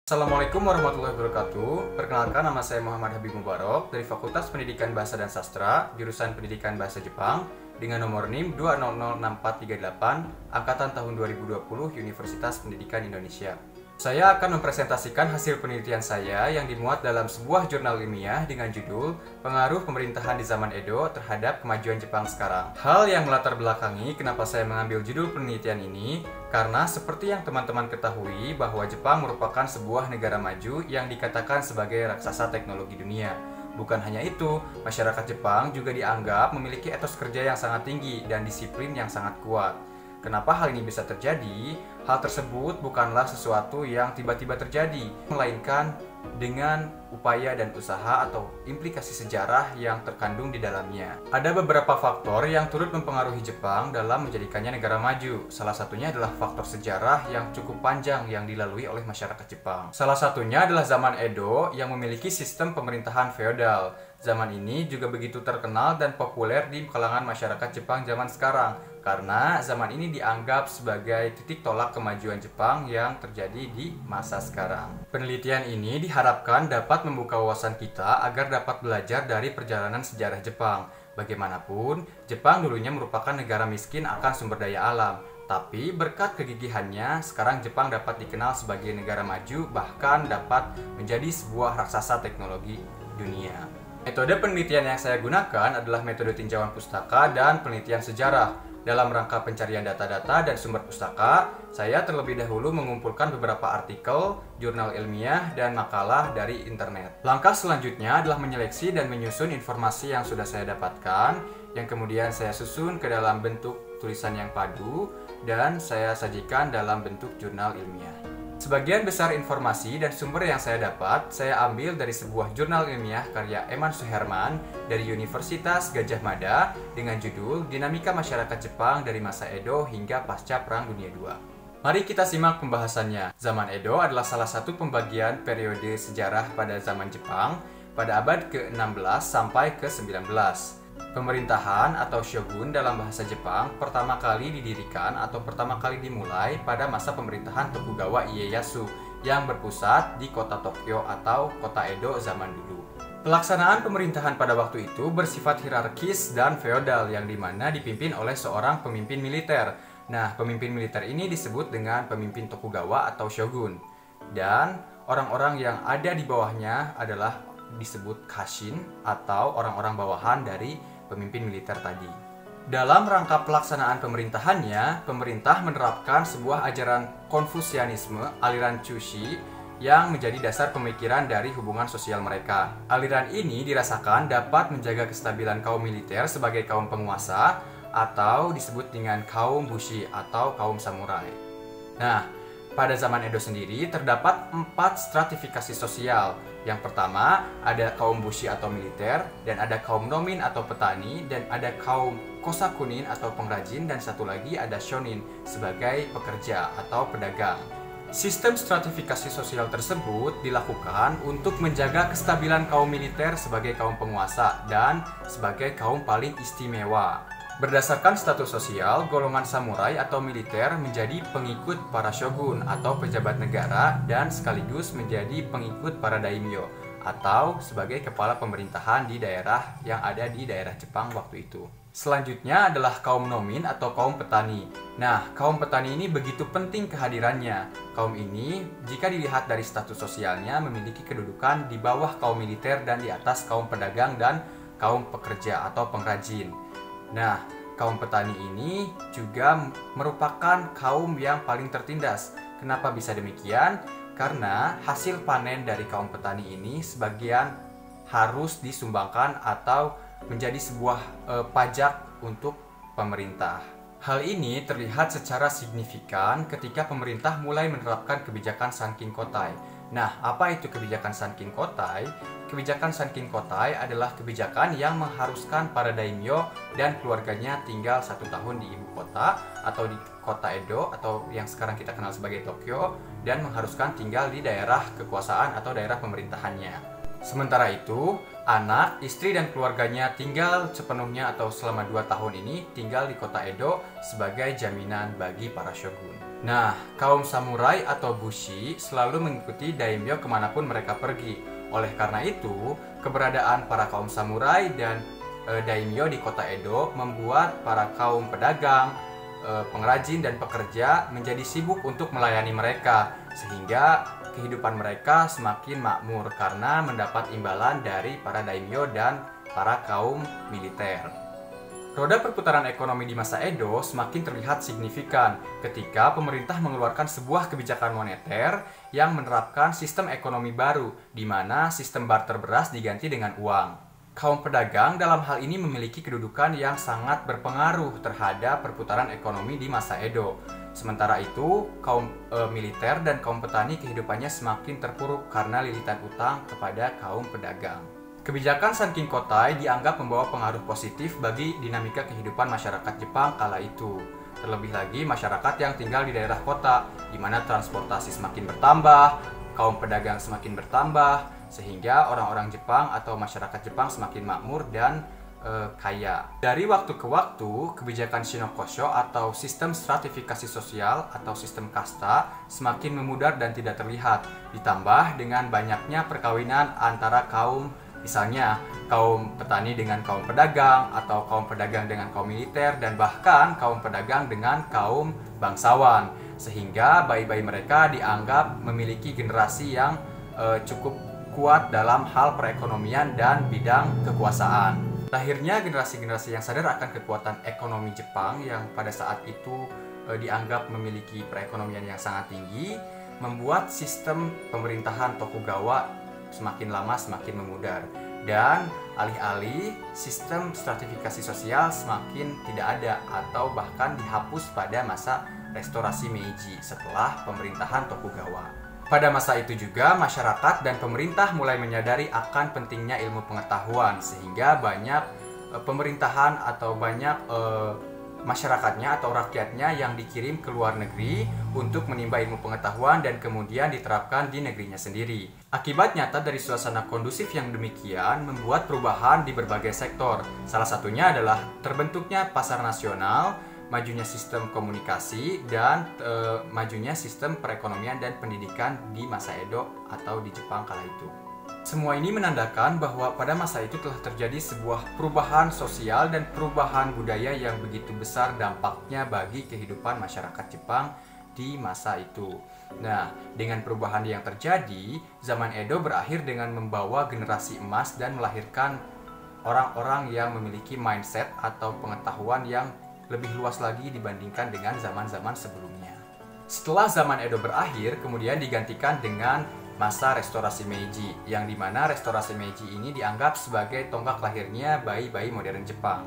Assalamualaikum warahmatullahi wabarakatuh. Perkenalkan, nama saya Muhammad Habib Mubarok dari Fakultas Pendidikan Bahasa dan Sastra, jurusan Pendidikan Bahasa Jepang, dengan nomor NIM 2006438, angkatan tahun 2020, Universitas Pendidikan Indonesia. Saya akan mempresentasikan hasil penelitian saya yang dimuat dalam sebuah jurnal ilmiah dengan judul Pengaruh Pemerintahan di Zaman Edo Terhadap Kemajuan Jepang Sekarang. Hal yang melatar belakangi kenapa saya mengambil judul penelitian ini, karena seperti yang teman-teman ketahui bahwa Jepang merupakan sebuah negara maju yang dikatakan sebagai raksasa teknologi dunia. Bukan hanya itu, masyarakat Jepang juga dianggap memiliki etos kerja yang sangat tinggi dan disiplin yang sangat kuat. Kenapa hal ini bisa terjadi? Hal tersebut bukanlah sesuatu yang tiba-tiba terjadi, melainkan dengan upaya dan usaha atau implikasi sejarah yang terkandung di dalamnya. Ada beberapa faktor yang turut mempengaruhi Jepang dalam menjadikannya negara maju. Salah satunya adalah faktor sejarah yang cukup panjang yang dilalui oleh masyarakat Jepang. Salah satunya adalah zaman Edo yang memiliki sistem pemerintahan feodal. Zaman ini juga begitu terkenal dan populer di kalangan masyarakat Jepang zaman sekarang, karena zaman ini dianggap sebagai titik tolak kemajuan Jepang yang terjadi di masa sekarang. Penelitian ini diharapkan dapat membuka wawasan kita agar dapat belajar dari perjalanan sejarah Jepang. Bagaimanapun, Jepang dulunya merupakan negara miskin akan sumber daya alam. Tapi berkat kegigihannya, sekarang Jepang dapat dikenal sebagai negara maju, bahkan dapat menjadi sebuah raksasa teknologi dunia. Metode penelitian yang saya gunakan adalah metode tinjauan pustaka dan penelitian sejarah. Dalam rangka pencarian data-data dan sumber pustaka, saya terlebih dahulu mengumpulkan beberapa artikel, jurnal ilmiah, dan makalah dari internet. Langkah selanjutnya adalah menyeleksi dan menyusun informasi yang sudah saya dapatkan, yang kemudian saya susun ke dalam bentuk tulisan yang padu, dan saya sajikan dalam bentuk jurnal ilmiah. Sebagian besar informasi dan sumber yang saya dapat, saya ambil dari sebuah jurnal ilmiah karya Eman Suherman dari Universitas Gadjah Mada dengan judul Dinamika Masyarakat Jepang dari Masa Edo hingga Pasca Perang Dunia II. Mari kita simak pembahasannya. Zaman Edo adalah salah satu pembagian periode sejarah pada zaman Jepang pada abad ke-16 sampai ke-19. Pemerintahan atau shogun dalam bahasa Jepang pertama kali didirikan atau pertama kali dimulai pada masa pemerintahan Tokugawa Ieyasu yang berpusat di kota Tokyo atau kota Edo zaman dulu. Pelaksanaan pemerintahan pada waktu itu bersifat hierarkis dan feodal yang dimana dipimpin oleh seorang pemimpin militer. Nah, pemimpin militer ini disebut dengan pemimpin Tokugawa atau shogun. Dan orang-orang yang ada di bawahnya adalah disebut kashin atau orang-orang bawahan dari pemimpin militer tadi. Dalam rangka pelaksanaan pemerintahannya, pemerintah menerapkan sebuah ajaran Konfusianisme, aliran Chushi, yang menjadi dasar pemikiran dari hubungan sosial mereka. Aliran ini dirasakan dapat menjaga kestabilan kaum militer sebagai kaum penguasa atau disebut dengan kaum bushi atau kaum samurai. Nah, pada zaman Edo sendiri terdapat 4 stratifikasi sosial. Yang pertama, ada kaum bushi atau militer, dan ada kaum nomin atau petani, dan ada kaum kosakunin atau pengrajin, dan satu lagi ada shonin sebagai pekerja atau pedagang. Sistem stratifikasi sosial tersebut dilakukan untuk menjaga kestabilan kaum militer sebagai kaum penguasa dan sebagai kaum paling istimewa. Berdasarkan status sosial, golongan samurai atau militer menjadi pengikut para shogun atau pejabat negara dan sekaligus menjadi pengikut para daimyo atau sebagai kepala pemerintahan di daerah yang ada di daerah Jepang waktu itu. Selanjutnya adalah kaum nomin atau kaum petani. Nah, kaum petani ini begitu penting kehadirannya. Kaum ini, jika dilihat dari status sosialnya, memiliki kedudukan di bawah kaum militer dan di atas kaum pedagang dan kaum pekerja atau pengrajin. Nah, kaum petani ini juga merupakan kaum yang paling tertindas. Kenapa bisa demikian? Karena hasil panen dari kaum petani ini sebagian harus disumbangkan atau menjadi sebuah pajak untuk pemerintah. Hal ini terlihat secara signifikan ketika pemerintah mulai menerapkan kebijakan Sankin Kotai. Nah, apa itu kebijakan Sankin Kotai? Kebijakan Sankin Kotai adalah kebijakan yang mengharuskan para daimyo dan keluarganya tinggal 1 tahun di ibu kota atau di kota Edo atau yang sekarang kita kenal sebagai Tokyo, dan mengharuskan tinggal di daerah kekuasaan atau daerah pemerintahannya. Sementara itu, Anak, istri, dan keluarganya tinggal sepenuhnya atau selama 2 tahun ini tinggal di kota Edo sebagai jaminan bagi para shogun. Nah, kaum samurai atau bushi selalu mengikuti daimyo kemanapun mereka pergi. Oleh karena itu, keberadaan para kaum samurai dan daimyo di kota Edo membuat para kaum pedagang, pengrajin, dan pekerja menjadi sibuk untuk melayani mereka, sehingga kehidupan mereka semakin makmur karena mendapat imbalan dari para daimyo dan para kaum militer. Roda perputaran ekonomi di masa Edo semakin terlihat signifikan ketika pemerintah mengeluarkan sebuah kebijakan moneter yang menerapkan sistem ekonomi baru, di mana sistem barter beras diganti dengan uang. Kaum pedagang dalam hal ini memiliki kedudukan yang sangat berpengaruh terhadap perputaran ekonomi di masa Edo. Sementara itu, kaum militer dan kaum petani kehidupannya semakin terpuruk karena lilitan utang kepada kaum pedagang. Kebijakan Sankin Kotai dianggap membawa pengaruh positif bagi dinamika kehidupan masyarakat Jepang kala itu. Terlebih lagi masyarakat yang tinggal di daerah kota, di mana transportasi semakin bertambah, kaum pedagang semakin bertambah, sehingga orang-orang Jepang atau masyarakat Jepang semakin makmur dan kaya. Dari waktu ke waktu, kebijakan Shinokosho atau sistem stratifikasi sosial atau sistem kasta semakin memudar dan tidak terlihat, ditambah dengan banyaknya perkawinan antara kaum, misalnya kaum petani dengan kaum pedagang, atau kaum pedagang dengan kaum militer, dan bahkan kaum pedagang dengan kaum bangsawan, sehingga bayi-bayi mereka dianggap memiliki generasi yang cukup kuat dalam hal perekonomian dan bidang kekuasaan. Lahirnya generasi-generasi yang sadar akan kekuatan ekonomi Jepang yang pada saat itu dianggap memiliki perekonomian yang sangat tinggi, membuat sistem pemerintahan Tokugawa semakin lama semakin memudar. Dan alih-alih sistem stratifikasi sosial semakin tidak ada atau bahkan dihapus pada masa restorasi Meiji setelah pemerintahan Tokugawa. Pada masa itu juga, masyarakat dan pemerintah mulai menyadari akan pentingnya ilmu pengetahuan, sehingga banyak pemerintahan atau banyak masyarakatnya atau rakyatnya yang dikirim ke luar negeri untuk menimba ilmu pengetahuan dan kemudian diterapkan di negerinya sendiri. Akibat nyata dari suasana kondusif yang demikian membuat perubahan di berbagai sektor. Salah satunya adalah terbentuknya pasar nasional, majunya sistem komunikasi, dan majunya sistem perekonomian dan pendidikan di masa Edo atau di Jepang kala itu. Semua ini menandakan bahwa pada masa itu telah terjadi sebuah perubahan sosial dan perubahan budaya yang begitu besar dampaknya bagi kehidupan masyarakat Jepang di masa itu. Nah, dengan perubahan yang terjadi, zaman Edo berakhir dengan membawa generasi emas dan melahirkan orang-orang yang memiliki mindset atau pengetahuan yang lebih luas lagi dibandingkan dengan zaman-zaman sebelumnya. Setelah zaman Edo berakhir, kemudian digantikan dengan masa restorasi Meiji, yang dimana restorasi Meiji ini dianggap sebagai tonggak lahirnya bayi-bayi modern Jepang.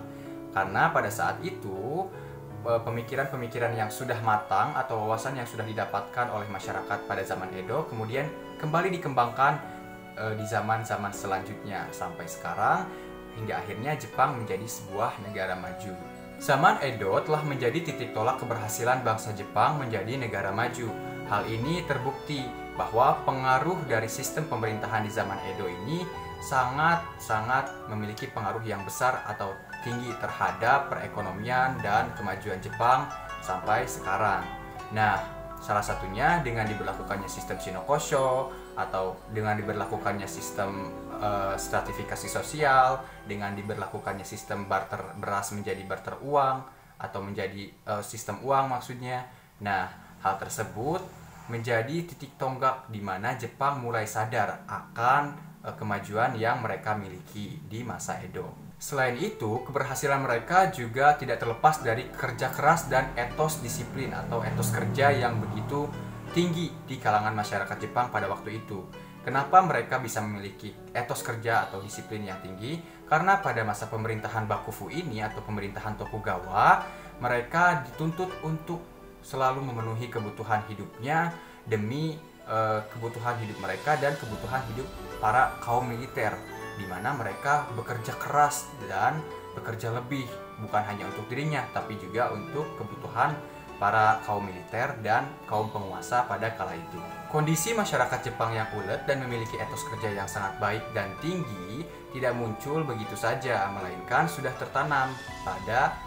Karena pada saat itu, pemikiran-pemikiran yang sudah matang atau wawasan yang sudah didapatkan oleh masyarakat pada zaman Edo kemudian kembali dikembangkan di zaman-zaman selanjutnya sampai sekarang, hingga akhirnya Jepang menjadi sebuah negara maju. Zaman Edo telah menjadi titik tolak keberhasilan bangsa Jepang menjadi negara maju. Hal ini terbukti bahwa pengaruh dari sistem pemerintahan di zaman Edo ini sangat-sangat memiliki pengaruh yang besar atau tinggi terhadap perekonomian dan kemajuan Jepang sampai sekarang. Nah, salah satunya dengan diberlakukannya sistem Shinokosho, atau dengan diberlakukannya sistem stratifikasi sosial, dengan diberlakukannya sistem barter beras menjadi barter uang, atau menjadi sistem uang maksudnya. Nah, hal tersebut menjadi titik tonggak di mana Jepang mulai sadar akan kemajuan yang mereka miliki di masa Edo. Selain itu, keberhasilan mereka juga tidak terlepas dari kerja keras dan etos disiplin atau etos kerja yang begitu tinggi di kalangan masyarakat Jepang pada waktu itu. Kenapa mereka bisa memiliki etos kerja atau disiplin yang tinggi? Karena pada masa pemerintahan Bakufu ini atau pemerintahan Tokugawa, mereka dituntut untuk selalu memenuhi kebutuhan hidupnya demi kebutuhan hidup mereka dan kebutuhan hidup para kaum militer, di mana mereka bekerja keras dan bekerja lebih, bukan hanya untuk dirinya tapi juga untuk kebutuhan para kaum militer dan kaum penguasa pada kala itu. Kondisi masyarakat Jepang yang ulet dan memiliki etos kerja yang sangat baik dan tinggi tidak muncul begitu saja, melainkan sudah tertanam pada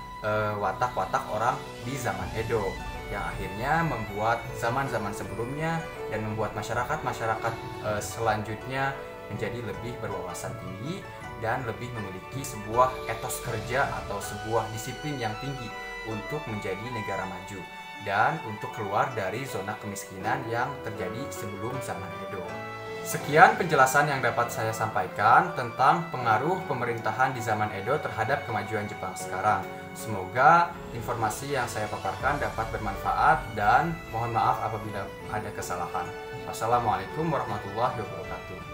watak-watak orang di zaman Edo, yang akhirnya membuat zaman-zaman sebelumnya dan membuat masyarakat-masyarakat selanjutnya menjadi lebih berwawasan tinggi dan lebih memiliki sebuah etos kerja atau sebuah disiplin yang tinggi untuk menjadi negara maju dan untuk keluar dari zona kemiskinan yang terjadi sebelum zaman Edo. Sekian penjelasan yang dapat saya sampaikan tentang pengaruh pemerintahan di zaman Edo terhadap kemajuan Jepang sekarang. Semoga informasi yang saya paparkan dapat bermanfaat dan mohon maaf apabila ada kesalahan. Wassalamualaikum warahmatullahi wabarakatuh.